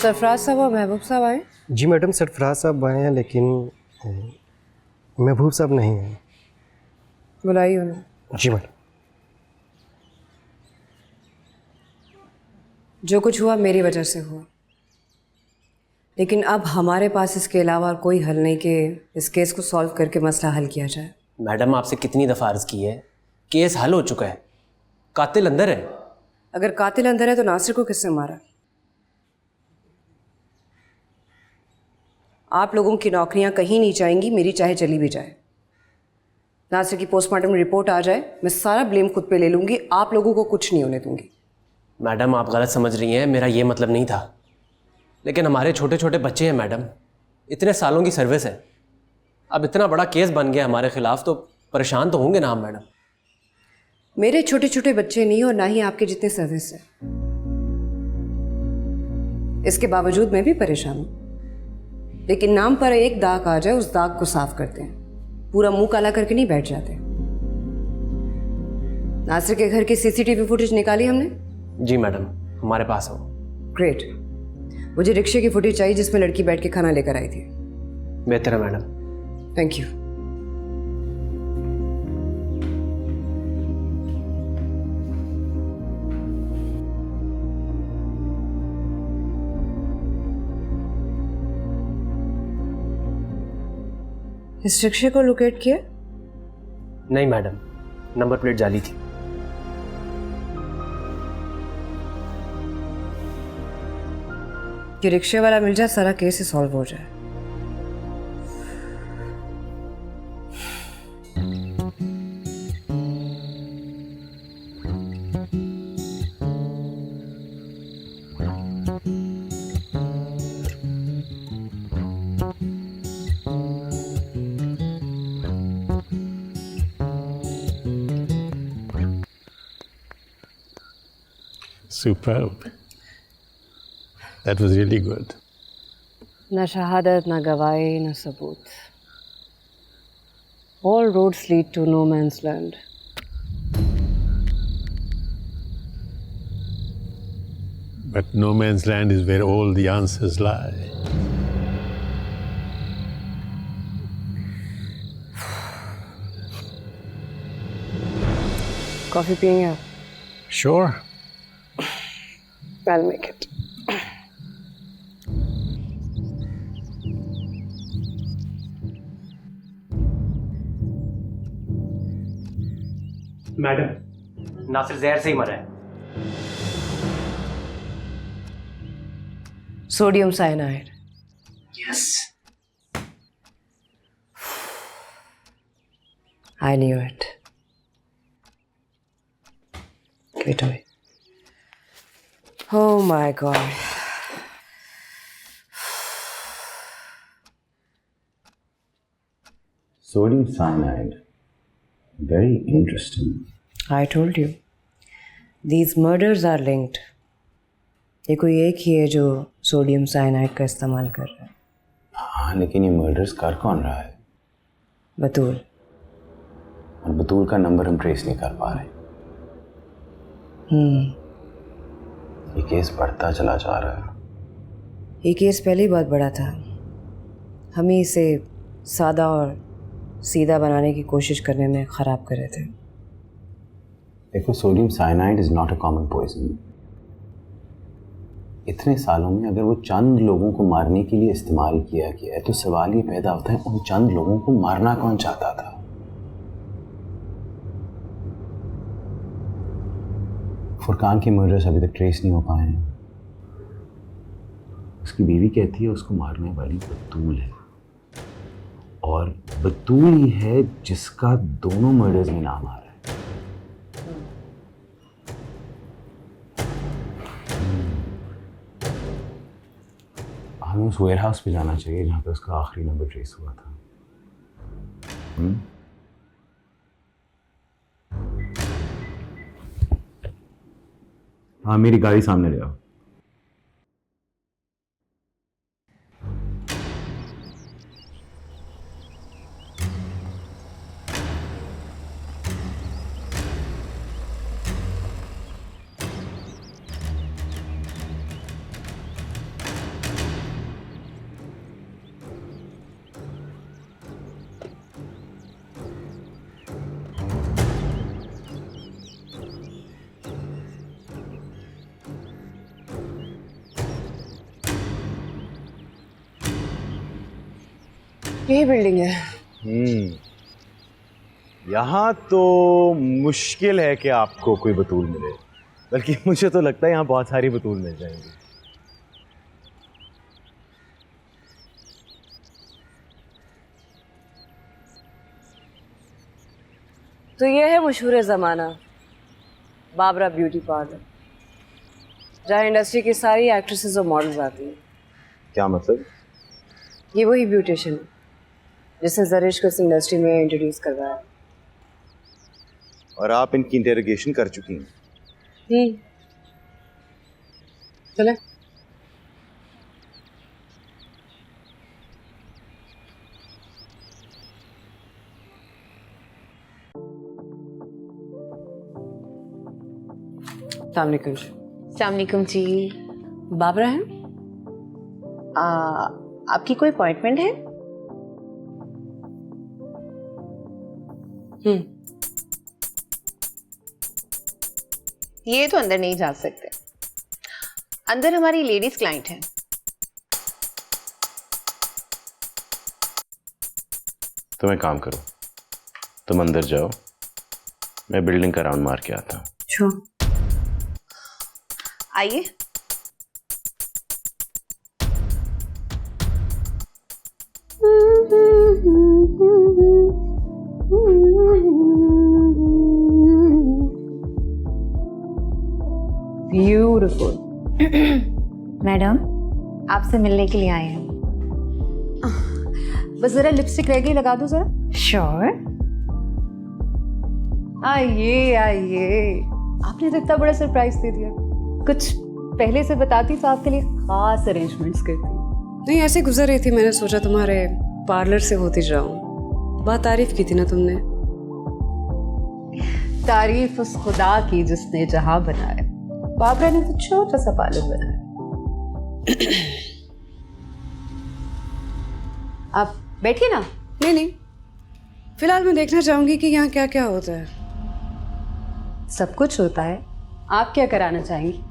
सरफराज साहब और महबूब साहब आए? जी मैडम, सरफराज साहब आए हैं लेकिन महबूब साहब नहीं हैं। बुलाइए उन्हें। जी मैडम। जो कुछ हुआ मेरी वजह से हुआ, लेकिन अब हमारे पास इसके अलावा कोई हल नहीं कि इस केस को सॉल्व करके मसला हल किया जाए। मैडम आपसे कितनी दफ़ा अर्ज़ की है, केस हल हो चुका है, कातिल अंदर है। अगर कातिल अंदर है तो नासिर को किसने मारा? आप लोगों की नौकरियां कहीं नहीं जाएंगी, मेरी चाहे चली भी जाए। नासिर की पोस्टमार्टम रिपोर्ट आ जाए, मैं सारा ब्लेम खुद पे ले लूंगी, आप लोगों को कुछ नहीं होने दूंगी। मैडम आप गलत समझ रही हैं, मेरा ये मतलब नहीं था, लेकिन हमारे छोटे छोटे बच्चे हैं मैडम, इतने सालों की सर्विस है, अब इतना बड़ा केस बन गया हमारे खिलाफ तो परेशान तो होंगे ना हम मैडम। मेरे छोटे छोटे बच्चे नहीं और ना ही आपके जितने सर्विस है, इसके बावजूद मैं भी परेशान हूं। लेकिन नाम पर एक दाग आ जाए, उस दाग को साफ करते हैं, पूरा मुंह काला करके नहीं बैठ जाते। नासिर के घर की सीसीटीवी फुटेज निकाली हमने? जी मैडम, हमारे पास हो। ग्रेट। मुझे रिक्शे की फुटेज चाहिए जिसमें लड़की बैठ के खाना लेकर आई थी। बेहतर है मैडम। Thank you. इस रिक्शे को लोकेट किया? नहीं मैडम, नंबर प्लेट जाली थी। कि रिक्शे वाला मिल जाए, सारा केस ही सॉल्व हो जाए। Superb. That was really good. न शहादत, न गवाही, न सबूत। All roads lead to no man's land. But no man's land is where all the answers lie. Coffee पियेंगे आप? Sure. I'll make it. Madam Nasir जहर से ही मरा है। Sodium cyanide. Yes. I knew it. Give it to me. Oh my God. Sodium cyanide. Very interesting. I told you. These murders are linked. ये कोई एक ही है जो सोडियम साइनाइड का इस्तेमाल कर रहा है। हाँ, लेकिन ये मर्डर्स कर कौन रहा है? बतूल। और बतूल का नंबर हम ट्रेस नहीं कर पा रहे। ये केस बढ़ता चला जा रहा है। ये केस पहले ही बहुत बड़ा था, हम ही इसे सादा और सीधा बनाने की कोशिश करने में ख़राब कर रहे थे। देखो, sodium cyanide is not a common poison. इतने सालों में अगर वो चंद लोगों को मारने के लिए इस्तेमाल किया गया है तो सवाल ये पैदा होता है, उन चंद लोगों को मारना कौन चाहता था? फुरकान के मर्डर्स अभी तक ट्रेस नहीं हो पाए हैं। उसकी बीवी कहती है उसको मारने वाली बतूल है, और बतूल ही है जिसका दोनों मर्डर्स में नाम आ रहा है। हमें उस वेयर हाउस पे जाना चाहिए जहाँ पे उसका आखिरी नंबर ट्रेस हुआ था। हाँ, मेरी गाड़ी सामने ले आओ। यही बिल्डिंग है। यहाँ तो मुश्किल है कि आपको कोई बतूल मिले, बल्कि मुझे तो लगता है यहाँ बहुत सारी बतूल मिल जाएंगी। तो ये है मशहूर ज़माना बाबरा ब्यूटी पार्लर, जहाँ इंडस्ट्री की सारी एक्ट्रेसेस और मॉडल्स आती हैं। क्या मतलब? ये वही ब्यूटिशियन है जिसने जरीश को इस इंडस्ट्री में इंट्रोड्यूस करवाया। और आप इनकी इंटेरोगेशन कर चुकी हैं? चले। अस्सलामुअलैकुम जी। बाबरा है? आपकी कोई अपॉइंटमेंट है? ये तो अंदर नहीं जा सकते, अंदर हमारी लेडीज क्लाइंट है। तुम एक काम करो, तुम अंदर जाओ, मैं बिल्डिंग का राउंड मार के आता हूँ। अच्छा। आइए। ब्यूटीफुल। मैडम, आपसे मिलने के लिए आए हैं। बस जरा लिपस्टिक रह गई, लगा दो जरा। श्योर। आइए आइए, आपने तो इतना बड़ा सरप्राइज दे दिया। कुछ पहले से बताती तो आपके लिए खास अरेंजमेंट्स करती। नहीं, ऐसे गुजर रही थी, मैंने सोचा तुम्हारे पार्लर से होती जाऊं। बहुत तारीफ की थी ना तुमने। तारीफ उस खुदा की जिसने जहां बनाया। बाबरा ने तो छोटा सा पार्लर बनाया। आप बैठिए ना। नहीं नहीं, फिलहाल मैं देखना चाहूंगी कि यहाँ क्या क्या होता है। सब कुछ होता है। आप क्या कराना चाहेंगी?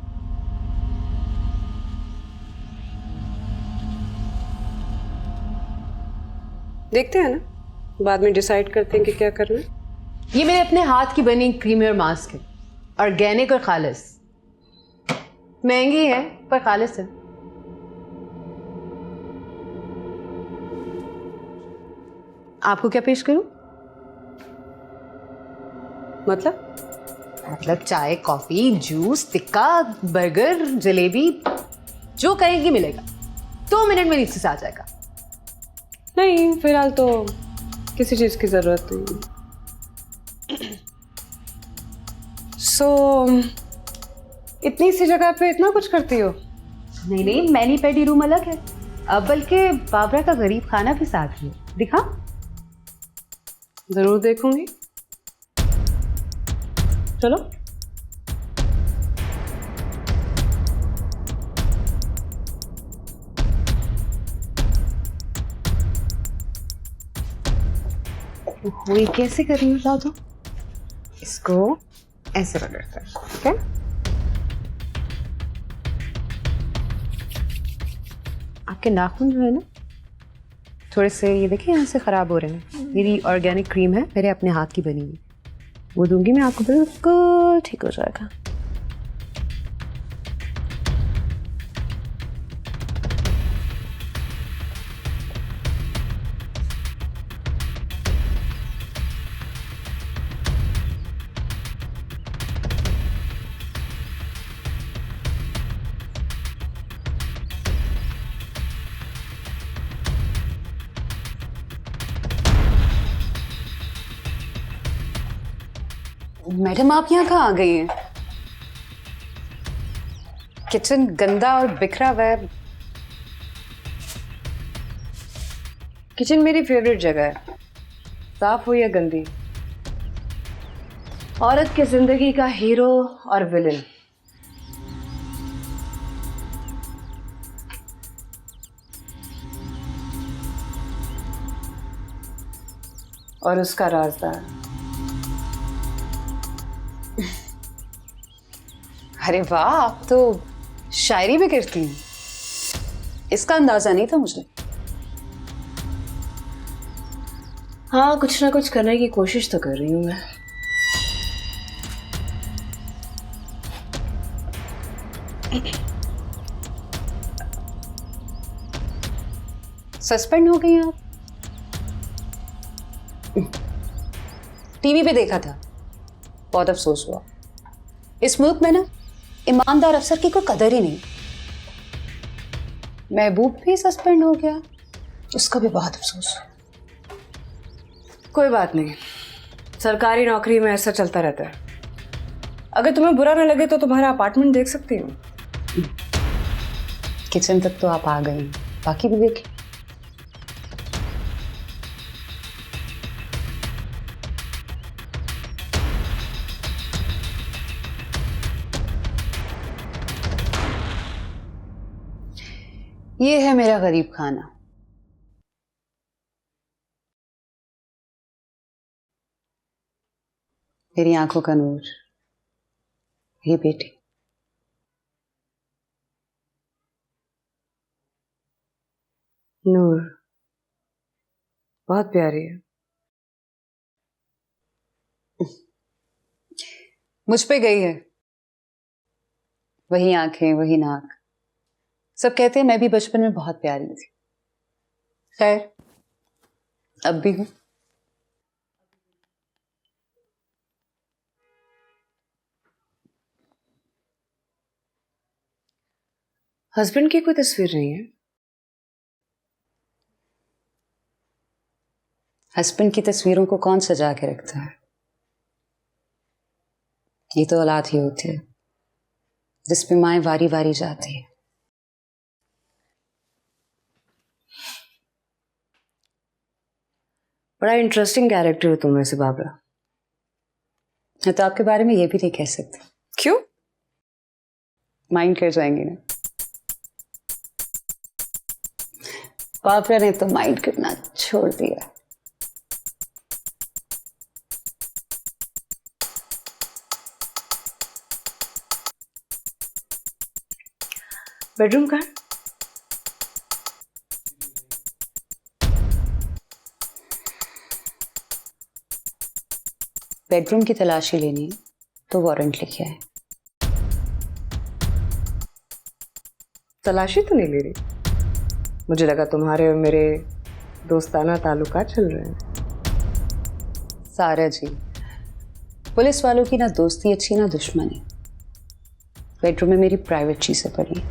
देखते हैं ना, बाद में डिसाइड करते हैं कि क्या करना है। ये मेरे अपने हाथ की बनी क्रीमी और मास्क है, ऑर्गेनिक और खालिस। महंगी है पर खालिस है। आपको क्या पेश करूं? मतलब चाय, coffee, juice, tikka, burger, jalebi, जो कहेंगी मिलेगा। 2 मिनट में नीचे से आ जाएगा। नहीं, फिलहाल तो किसी चीज की जरूरत नहीं। इतनी सी जगह पे इतना कुछ करती हो? नहीं नहीं, मैनी पेडी रूम अलग है। अब बल्कि बाबरा का गरीब खाना भी साथ है। दिखा? जरूर देखूंगी। चलो। ये कैसे कर रही हो? बता दो। इसको ऐसे रगड़ते हैं, ठीक है? आपके नाखून जो है ना, थोड़े से ये देखिए यहाँ से खराब हो रहे हैं। मेरी ऑर्गेनिक क्रीम है, मेरे अपने हाथ की बनी हुई, वो दूंगी मैं आपको, बिल्कुल ठीक हो जाएगा। मैडम, आप यहाँ कहाँ आ गई हैं? किचन गंदा और बिखरा हुआ है। किचन मेरी फेवरेट जगह है, साफ हो या गंदी। औरत की जिंदगी का हीरो और विलेन। और उसका राजदार। अरे वाह, आप तो शायरी भी करती हैं। इसका अंदाजा नहीं था मुझे। हाँ, कुछ ना कुछ करने की कोशिश तो कर रही हूँ मैं। सस्पेंड हो गई आप? टीवी पे देखा था, बहुत अफसोस हुआ। इस मुल्क में ना ईमानदार अफसर की कोई कदर ही नहीं। महबूब भी सस्पेंड हो गया, उसका भी बहुत अफसोस हुआ। कोई बात नहीं, सरकारी नौकरी में ऐसा चलता रहता है। अगर तुम्हें बुरा ना लगे तो तुम्हारा अपार्टमेंट देख सकती हूँ। किचन तक तो आप आ गए हैं, बाकी भी देखें। ये है मेरा गरीब खाना। मेरी आंखों का नूर, ये बेटी। नूर बहुत प्यारी है। मुझ पे गई है, वही आंखें, वही नाक। सब कहते हैं मैं भी बचपन में बहुत प्यारी थी। खैर, अब भी हूं। हस्बैंड की कोई तस्वीर नहीं है? हस्बैंड की तस्वीरों को कौन सजा के रखता है? ये तो औलाद ही होती है जिसपे माएं वारी वारी जाती है। बड़ा इंटरेस्टिंग कैरेक्टर हो तुम वैसे बाबरा। मैं तो आपके बारे में ये भी नहीं कह सकती। क्यों? माइंड कर जाएंगे ना। बाबरा ने तो माइंड करना छोड़ दिया। बेडरूम कहाँ? बेडरूम की तलाशी लेनी है तो वारंट लिखे है। तलाशी तो नहीं ले रही। मुझे लगा तुम्हारे और मेरे दोस्ताना ताल्लुकात चल रहे हैं। सारा जी, पुलिस वालों की ना दोस्ती अच्छी ना दुश्मनी। बेडरूम में मेरी प्राइवेट चीजें पड़ी हैं,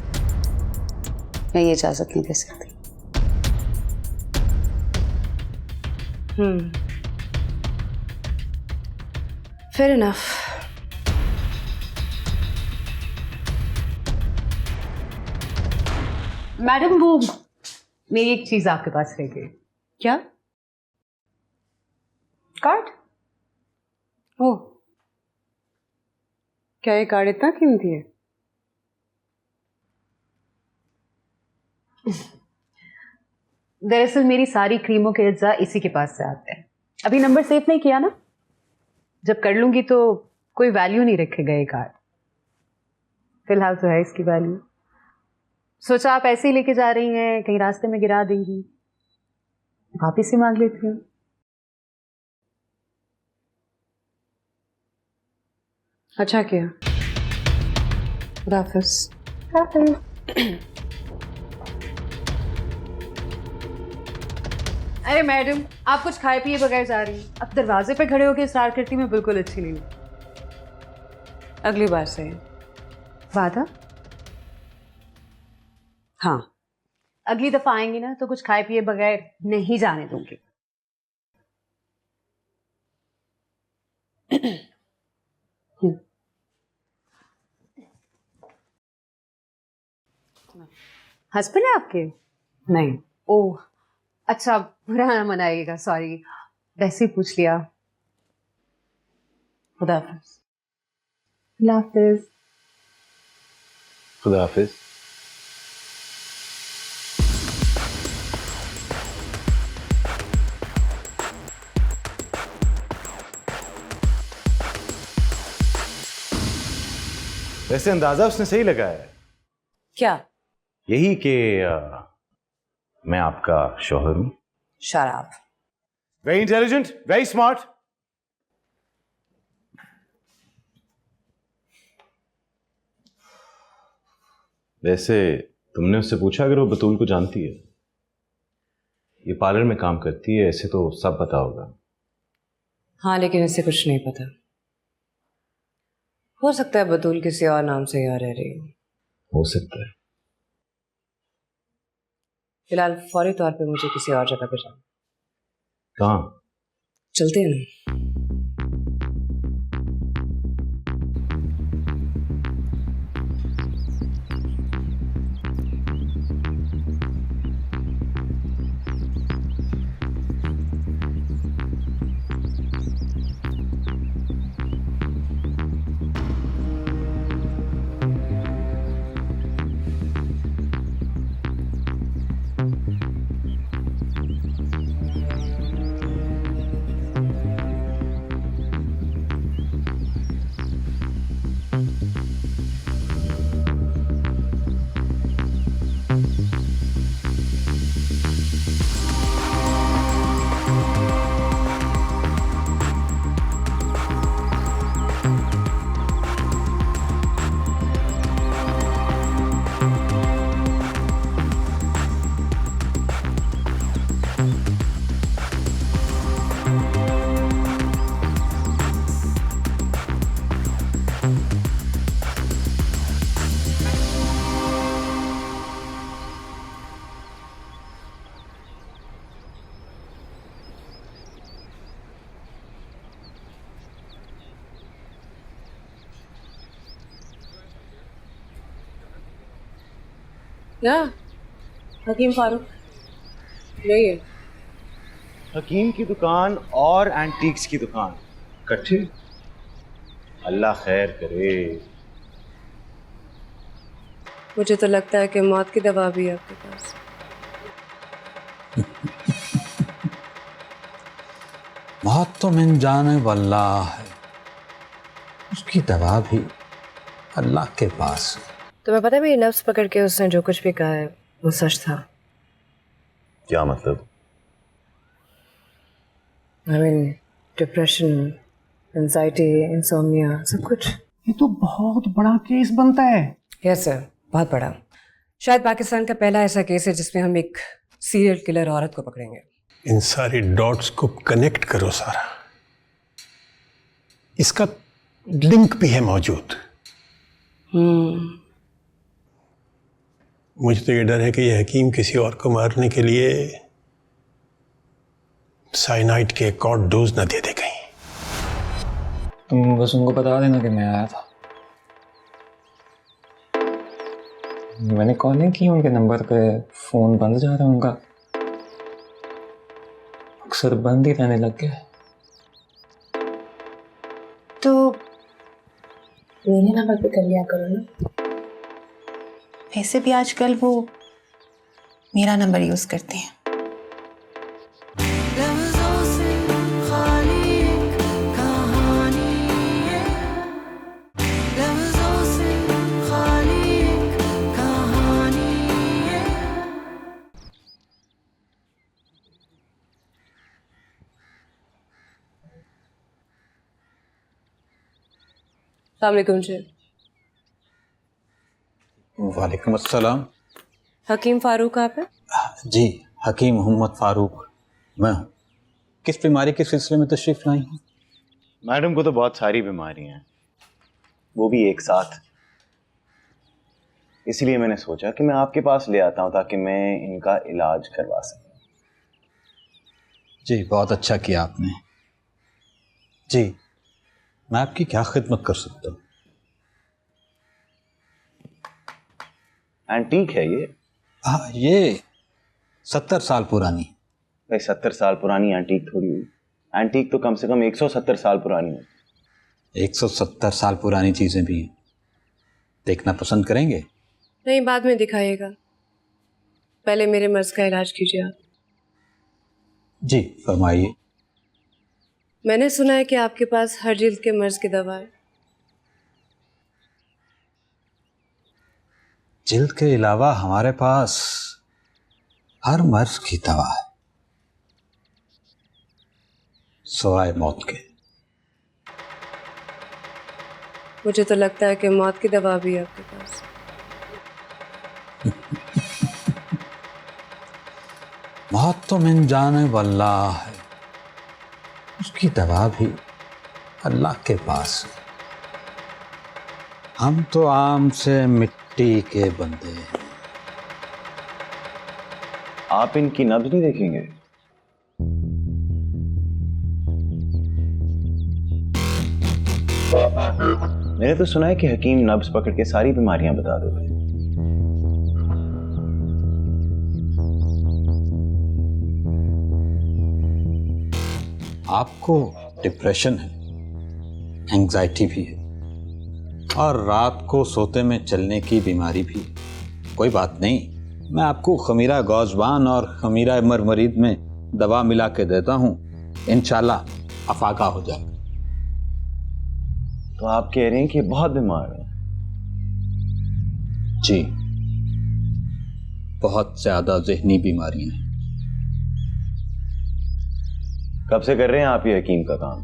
मैं ये इजाजत नहीं दे सकती। Fair enough. मैडम, वो मेरी एक चीज आपके पास रह गई। क्या? कार्ड? ओह, क्या ये कार्ड इतना कीमती है? दरअसल मेरी सारी क्रीमों के अज्जा इसी के पास से आते हैं। अभी नंबर सेव नहीं किया ना, जब कर लूंगी तो कोई वैल्यू नहीं रखेगा ये कार्ड। फिलहाल तो है इसकी वैल्यू। सोचा आप ऐसे ही लेके जा रही हैं, कहीं रास्ते में गिरा देंगी, वापिस ही मांग लेती हूँ। अच्छा किया। खुदा हाफिज़। अरे मैडम, आप कुछ खाए पिए बगैर जा रही हैं। अब दरवाजे पे खड़े होकर इसरार करती मैं बिल्कुल अच्छी नहीं हूँ। अगली बार से। वादा? हाँ। अगली दफा आएंगी ना तो कुछ खाए पिए बगैर नहीं जाने दूंगी। हस्बैंड है आपके? नहीं। ओह अच्छा, बुरा ना मनाइएगा, सॉरी, वैसे ही पूछ लिया। खुदा हाफिज़। खुदा हाफिज़। खुदा हाफिज। वैसे अंदाजा उसने सही लगाया है। क्या? यही कि मैं आपका शौहर हूं। शराब। Very intelligent, very smart. वैसे तुमने उससे पूछा अगर वो बतूल को जानती है? ये पार्लर में काम करती है, ऐसे तो सब पता होगा। हाँ, लेकिन इससे कुछ नहीं पता। हो सकता है बतूल किसी और नाम से यहाँ रह रही हो सकता है। फिलहाल फौरी तौर पे मुझे किसी और जगह पे जाना। कहाँ? चलते हैं ना। क्या? हकीम फारूक नहीं है। हकीम की दुकान और एंटीक्स की दुकान इकट्ठे? अल्लाह खैर करे। मुझे तो लगता है कि मौत की दवा भी है आपके पास। मौत तो मिन जाने वल्ला है, उसकी दवा भी अल्लाह के पास है। तुम्हें पता है मेरी नफ्स पकड़ के उसने जो कुछ भी कहा है वो सच था। क्या मतलब? I mean depression, anxiety, insomnia, सब कुछ। ये तो बहुत बड़ा केस बनता है। यस सर, बहुत बड़ा। शायद पाकिस्तान का पहला ऐसा केस है जिसमें हम एक सीरियल किलर औरत को पकड़ेंगे। इन सारी डॉट्स को कनेक्ट करो सारा, इसका लिंक भी है मौजूद। मुझे तो ये डर है कि ये हकीम किसी और को मारने के लिए साइनाइड के एक और डोज न दे दे कहीं। तुम बस उनको बता देना कि मैं आया था। मैंने कॉल नहीं की, उनके नंबर पे फोन बंद जा रहा है उनका, अक्सर बंद ही रहने लग गया। तो मेरे नंबर पे कर लिया करो ना। वैसे भी आजकल वो मेरा नंबर यूज करते हैं। अस्सलाम वालेकुम जी। वालेकुम अस्सलाम। हकीम फारूक आप हैं? जी, हकीम मोहम्मद फारूक मैं हूँ। किस बीमारी के सिलसिले में तशरीफ लाई हैं? मैडम को तो बहुत सारी बीमारी हैं, वो भी एक साथ। इसलिए मैंने सोचा कि मैं आपके पास ले आता हूं ताकि मैं इनका इलाज करवा सकूं। जी, बहुत अच्छा किया आपने। जी, मैं आपकी क्या खिदमत कर सकता हूँ? एंटीक है ये? हाँ, ये 70 साल पुरानी। भाई 70 साल पुरानी एंटीक थोड़ी हुई। एंटीक तो कम से कम 170 साल पुरानी है। 170 साल पुरानी चीजें भी हैं। देखना पसंद करेंगे? नहीं, बाद में दिखाइएगा, पहले मेरे मर्ज का इलाज कीजिए आप। जी फरमाइए। मैंने सुना है कि आपके पास हर जिल्द के मर्ज की दवा है। जिल्द के अलावा हमारे पास हर मर्ज की दवा है। सवाए मौत के। मुझे तो लगता है कि मौत की दवा भी है आपके पास। मौत तो मिन जाने वाला है, उसकी दवा भी अल्लाह के पास है। हम तो आम से मिट्टी के बंदे हैं। आप इनकी नब्ज नहीं देखेंगे? मैंने तो सुना है कि हकीम नब्ज पकड़ के सारी बीमारियां बता देते हैं। आपको डिप्रेशन है, एंजाइटी भी है, और रात को सोते में चलने की बीमारी भी। कोई बात नहीं, मैं आपको खमीरा गौजबान और खमीरा मरमरीद में दवा मिला के देता हूँ, इंशाल्लाह अफाका हो जाएगा। तो आप कह रहे हैं कि बहुत बीमार है? जी, बहुत ज्यादा ज़हनी बीमारियां हैं। कब से कर रहे हैं आप ये हकीम का काम?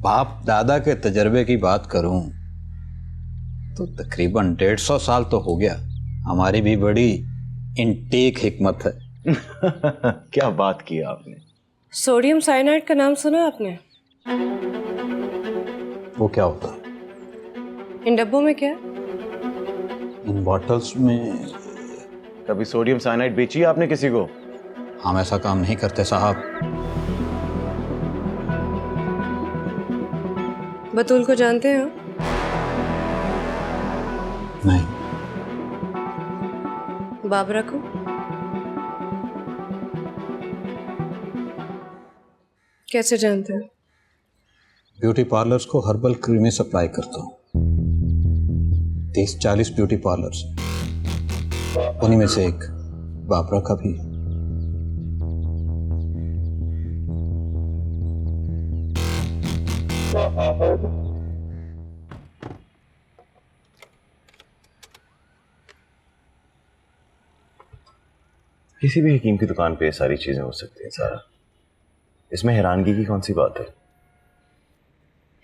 बाप दादा के तजर्बे की बात करूं तो तकरीबन 150 साल तो हो गया। हमारी भी बड़ी इनटेक हिकमत है। क्या बात की आपने। सोडियम साइनाइड का नाम सुना आपने? वो क्या होता है? इन डब्बों में क्या? इन बॉटल्स में। कभी सोडियम साइनाइड बेची आपने किसी को? हम ऐसा काम नहीं करते साहब। बतूल को जानते हो? नहीं। बाबरा को? कैसे जानते हो? ब्यूटी पार्लर्स को हर्बल क्रीमें सप्लाई करता हूँ। 30-40 ब्यूटी पार्लर्स, उन्हीं में से एक बाबरा का भी। किसी भी हकीम की दुकान पे ये सारी चीजें हो सकती हैं सारा। इसमें हैरानगी की कौन सी बात है?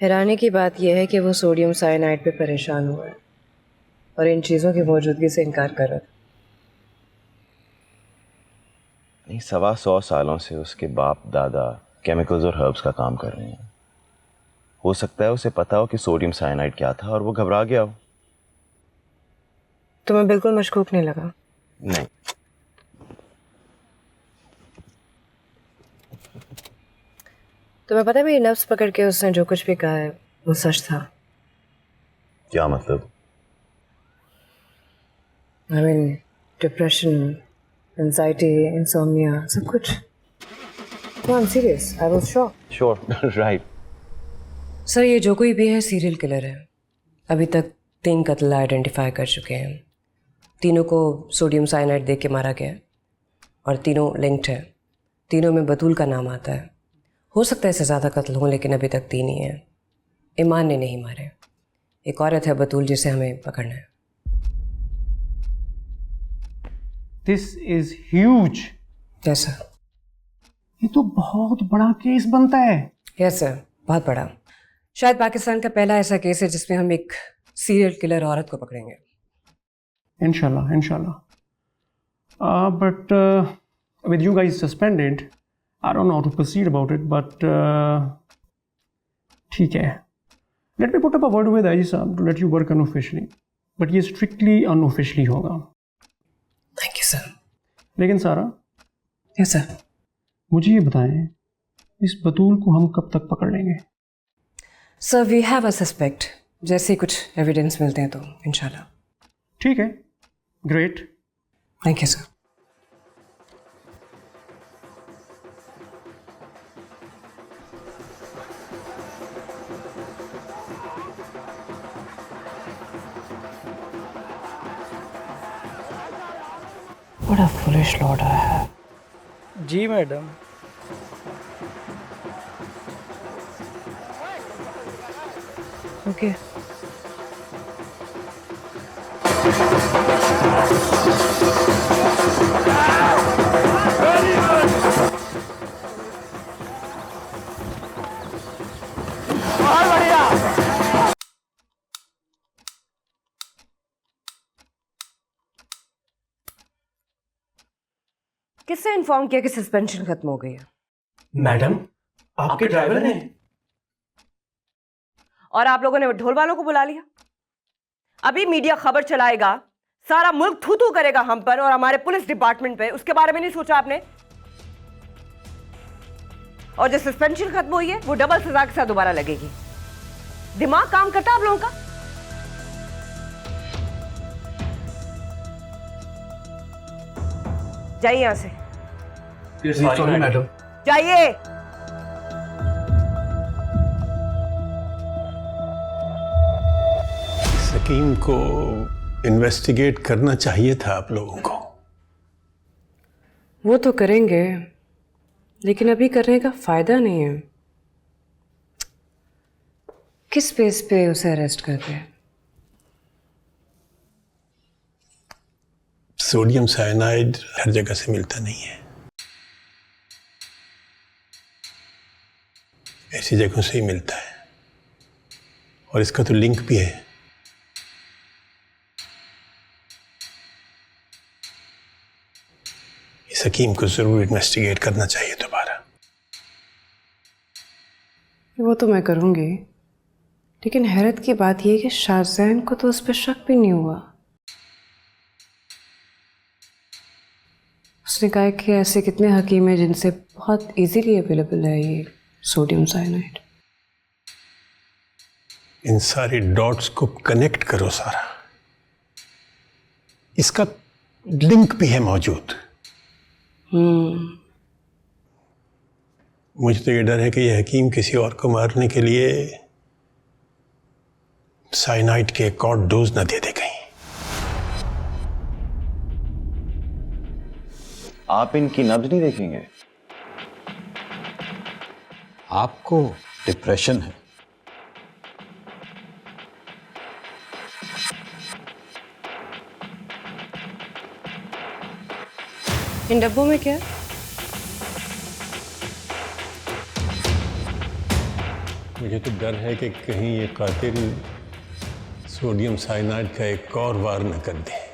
हैरानी की बात यह है कि वो सोडियम साइनाइड पे परेशान हुआ है और इन चीज़ों की मौजूदगी से इनकार कर रहा था। नहीं, 125 सालों से उसके बाप दादा केमिकल्स और हर्ब्स का काम कर रहे हैं। हो सकता है उसे पता हो कि सोडियम साइनाइड क्या था और वो घबरा गया हो। तुम्हें बिल्कुल मशकूक नहीं लगा? नहीं। तुम्हें पता है मेरी नफ्स पकड़ के उसने जो कुछ भी कहा है वो सच था। क्या मतलब? I mean depression, anxiety, insomnia, सब कुछ। No, I'm serious. I was shocked. Sure, right. Sir, ये जो कोई भी है सीरियल किलर है। अभी तक 3 कत्ल आइडेंटिफाई कर चुके हैं। तीनों को सोडियम साइनाइड दे के मारा गया और तीनों लिंक्ड है। तीनों में बतूल का नाम आता है। हो सकता है इससे ज़्यादा कत्ल हों, लेकिन अभी तक 3 ही हैं। ईमान ने नहीं मारे। एक औरत है बतूल, जिसे हमें पकड़ना है। This is huge. Yes sir. ये तो बहुत बड़ा केस बनता है। यस सर, बहुत बड़ा। शायद पाकिस्तान का पहला ऐसा केस है जिसमें हम एक सीरियल किलर औरत को पकड़ेंगे। इंशाल्लाह, इंशाल्लाह। But with you guys suspended, I don't know how to proceed about it, but ठीक है। Let me put up a word with Aji Saab to let you work unofficially, but ये strictly unofficially होगा। Thank you sir। लेकिन सारा। Yes sir। मुझे ये बताएं, इस बतूल को हम कब तक पकड़ लेंगे? Sir, we have a suspect। जैसे ही कुछ एविडेंस मिलते हैं तो इंशाल्लाह। ठीक है, ग्रेट। Thank you sir। बड़ा फुलिश लौट आया है। जी मैडम। ओके। Ready? किसने इन्फॉर्म किया कि सस्पेंशन खत्म हो गई है? मैडम, आपके ड्राइवर ने। और आप लोगों ने ढोल वालों को बुला लिया। अभी मीडिया खबर चलाएगा, सारा मुल्क थू थू करेगा हम पर और हमारे पुलिस डिपार्टमेंट पे। उसके बारे में नहीं सोचा आपने? और जो सस्पेंशन खत्म हुई है वो डबल सजा के साथ दोबारा लगेगी। दिमाग काम करता है आप लोगों का? जाइए यहां से। Sorry madam. जाइए। सकीम को इन्वेस्टिगेट करना चाहिए था आप लोगों को। वो तो करेंगे, लेकिन अभी करने का फायदा नहीं है। किस बेस पे उसे अरेस्ट कर रहे हैं? सोडियम साइनाइड हर जगह से मिलता नहीं है, ऐसी जगहों से ही मिलता है, और इसका तो लिंक भी है। इस हकीम को जरूर इन्वेस्टिगेट करना चाहिए दोबारा। वो तो मैं करूंगी, लेकिन हैरत की बात यह है कि शाहजैन को तो उस पर शक भी नहीं हुआ। उसने कहा कि ऐसे कितने हकीम हैं जिनसे बहुत इजीली अवेलेबल है ये सोडियम साइनाइड। इन सारी डॉट्स को कनेक्ट करो सारा, इसका लिंक भी है मौजूद। मुझे तो ये डर है कि ये हकीम किसी और को मारने के लिए साइनाइड के एक और डोज न दे दे कहीं। आप इनकी नब्ज नहीं देखेंगे? आपको डिप्रेशन है। इन डब्बों में क्या है? मुझे तो डर है कि कहीं ये कातिल सोडियम साइनाइड का एक और वार न कर दे।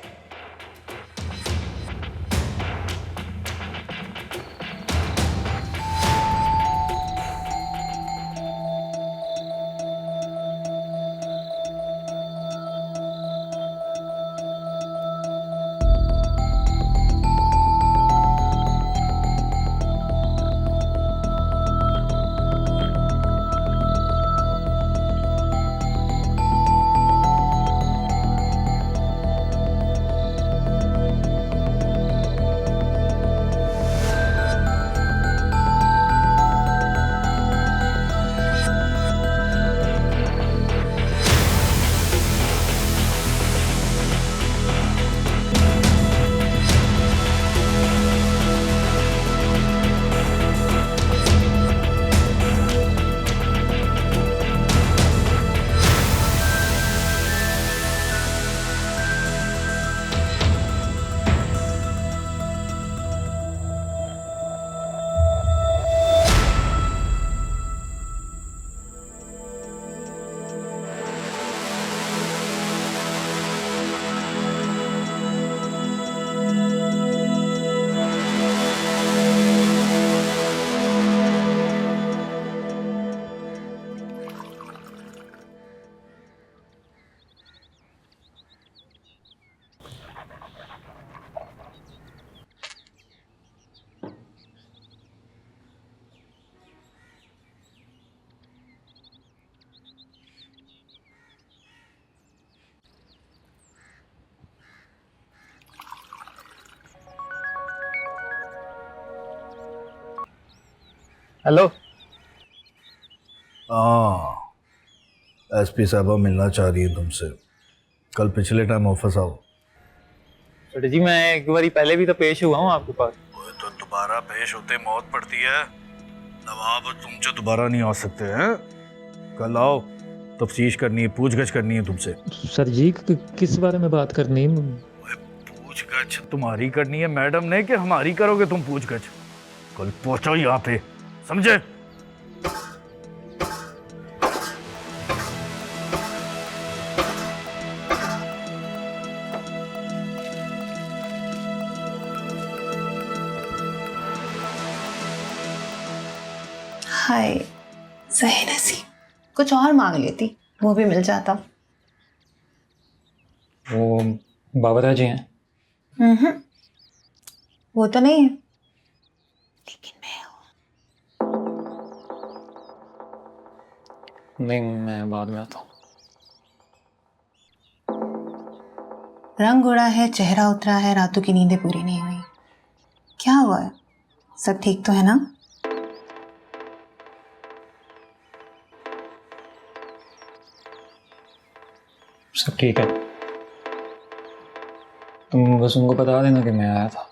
हेलो। हाँ, एसपी साहबा मिलना चाह रही है तुमसे। कल पिछले टाइम ऑफिस आओ। सर जी, मैं एक बारी पहले भी तो पेश हुआ हूँ आपके पास। तो दोबारा पेश होते मौत पड़ती है। नवाब तुमसे दोबारा नहीं आ सकते हैं। कल आओ, तफ्तीश करनी है, पूछगछ करनी है तुमसे। सर जी, किस बारे में बात करनी है? पूछगछ तुम्हारी करनी है मैडम ने कि हमारी करोगे तुम पूछगछ? कल पहुंचो यहाँ पे, समझे? हाय सही नसीब, कुछ और मांग लेती, वो भी मिल जाता। वो बाबा जी हैं? वो तो नहीं है, लेकिन नहीं, मैं बाद में आता हूँ। रंग उड़ा है, चेहरा उतरा है, रातों की नींदें पूरी नहीं हुई। क्या हुआ है? सब ठीक तो है ना? सब ठीक है, तुम बस उनको बता देना कि मैं आया था।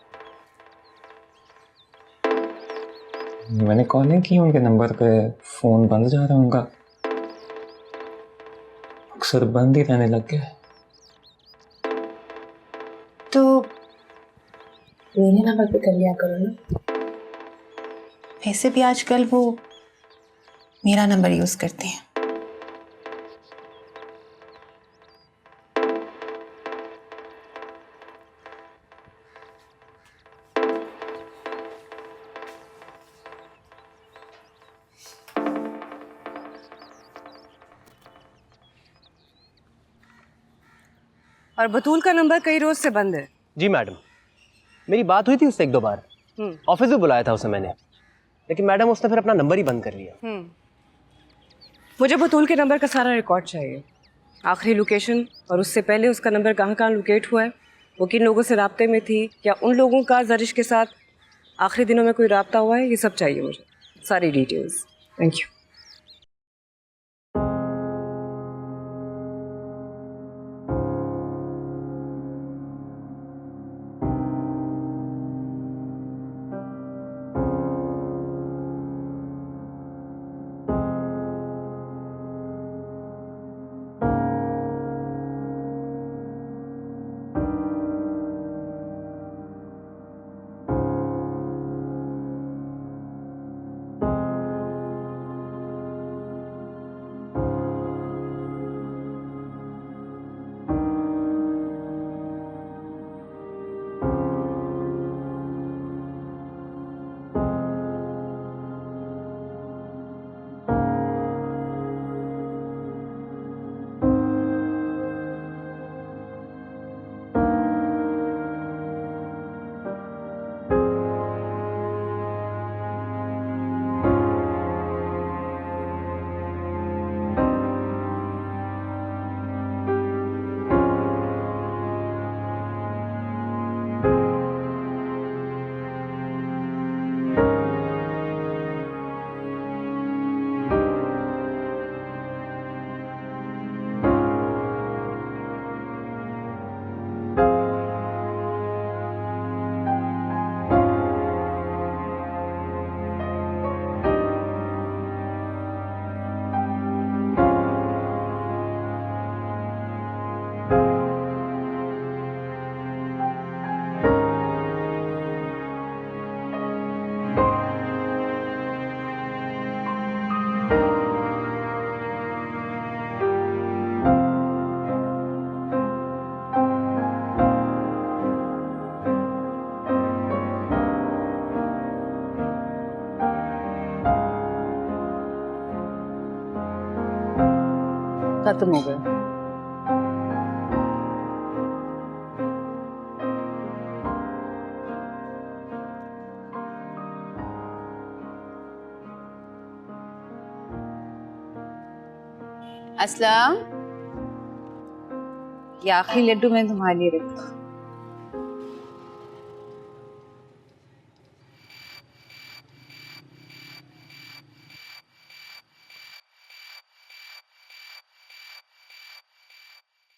मैंने कॉलिंग की, उनके नंबर पे फ़ोन बंद जा रहा है उनका, अक्सर बंद ही रहने लग गया। तो मेरे नंबर पे कर लिया करो ना। वैसे भी आजकल वो मेरा नंबर यूज करते हैं। और बतूल का नंबर कई रोज से बंद है। जी मैडम, मेरी बात हुई थी उससे 1-2 बार, ऑफिस में बुलाया था उसे मैंने, लेकिन मैडम उसने फिर अपना नंबर ही बंद कर लिया। मुझे बतूल के नंबर का सारा रिकॉर्ड चाहिए, आखिरी लोकेशन और उससे पहले उसका नंबर कहाँ कहाँ लोकेट हुआ है, वो किन लोगों से राब्ते में थी, या उन लोगों का जरिश के साथ आखिरी दिनों में कोई राब्ता हुआ है, ये सब चाहिए मुझे, सारी डिटेल्स। Thank you. खत्म हो गया। असलम, ये आखिरी लड्डू मैंने तुम्हारे लिए रखा।